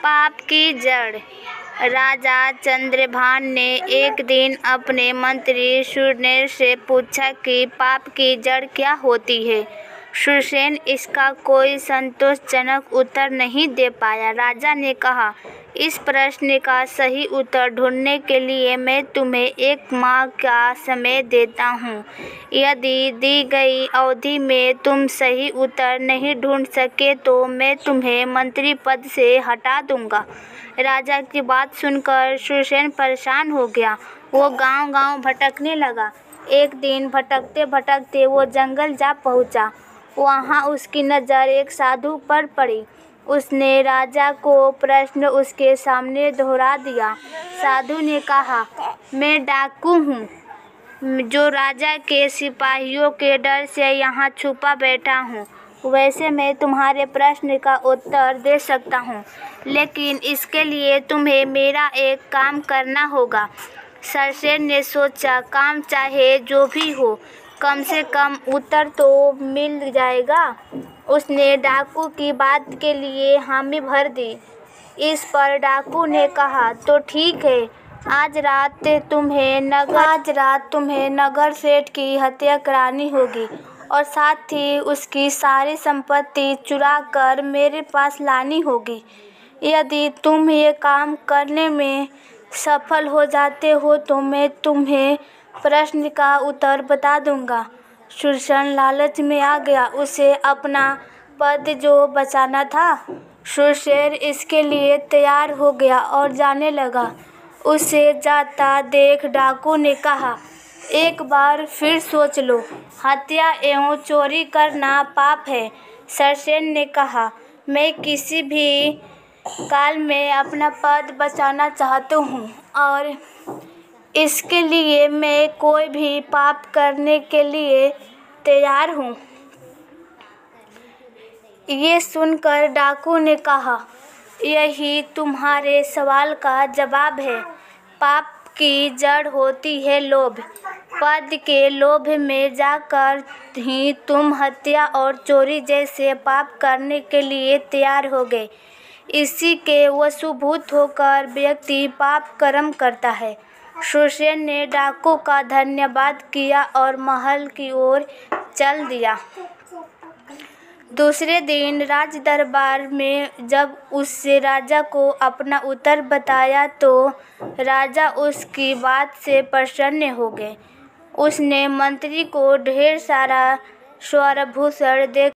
पाप की जड़। राजा चंद्रभान ने एक दिन अपने मंत्री शूरसेन से पूछा कि पाप की जड़ क्या होती है। शूरसेन इसका कोई संतोषजनक उत्तर नहीं दे पाया। राजा ने कहा, इस प्रश्न का सही उत्तर ढूंढने के लिए मैं तुम्हें 1 माह का समय देता हूँ। यदि दी गई अवधि में तुम सही उत्तर नहीं ढूंढ सके तो मैं तुम्हें मंत्री पद से हटा दूंगा। राजा की बात सुनकर शूरसेन परेशान हो गया। वो गांव-गांव भटकने लगा। एक दिन भटकते भटकते वो जंगल जा पहुंचा। वहां उसकी नज़र एक साधु पर पड़ी। उसने राजा को प्रश्न उसके सामने दोहरा दिया। साधु ने कहा, मैं डाकू हूँ जो राजा के सिपाहियों के डर से यहाँ छुपा बैठा हूँ। वैसे मैं तुम्हारे प्रश्न का उत्तर दे सकता हूँ, लेकिन इसके लिए तुम्हें मेरा एक काम करना होगा। शूरसेन ने सोचा, काम चाहे जो भी हो, कम से कम उत्तर तो मिल जाएगा। उसने डाकू की बात के लिए हामी भर दी। इस पर डाकू ने कहा, तो ठीक है, आज रात तुम्हें नगर सेठ की हत्या करानी होगी और साथ ही उसकी सारी संपत्ति चुरा कर मेरे पास लानी होगी। यदि तुम ये काम करने में सफल हो जाते हो तो मैं तुम्हें प्रश्न का उत्तर बता दूंगा। शूरसेन लालच में आ गया। उसे अपना पद जो बचाना था। शूरसेन इसके लिए तैयार हो गया और जाने लगा। उसे जाता देख डाकू ने कहा, एक बार फिर सोच लो, हत्या एवं चोरी करना पाप है। शूरसेन ने कहा, मैं किसी भी काल में अपना पद बचाना चाहता हूँ और इसके लिए मैं कोई भी पाप करने के लिए तैयार हूँ। ये सुनकर डाकू ने कहा, यही तुम्हारे सवाल का जवाब है। पाप की जड़ होती है लोभ। पद के लोभ में जाकर ही तुम हत्या और चोरी जैसे पाप करने के लिए तैयार हो गए। इसी के वशीभूत होकर व्यक्ति पाप कर्म करता है। शूरसेन ने डाकू का धन्यवाद किया और महल की ओर चल दिया। दूसरे दिन राज दरबार में जब उसने राजा को अपना उत्तर बताया तो राजा उसकी बात से प्रसन्न हो गए। उसने मंत्री को ढेर सारा स्वर्ण आभूषण दे